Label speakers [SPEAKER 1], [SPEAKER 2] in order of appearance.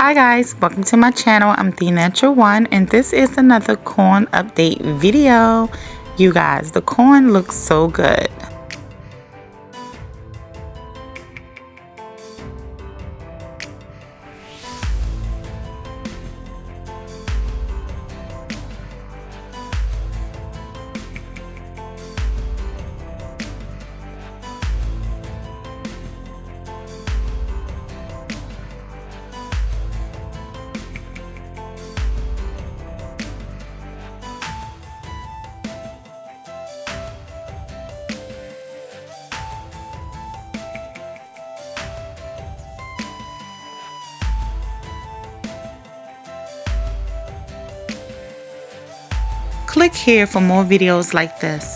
[SPEAKER 1] Hi guys, welcome to my channel. I'm The Natural One and this is another corn update video. You guys, the corn looks so good. Click here for more videos like this.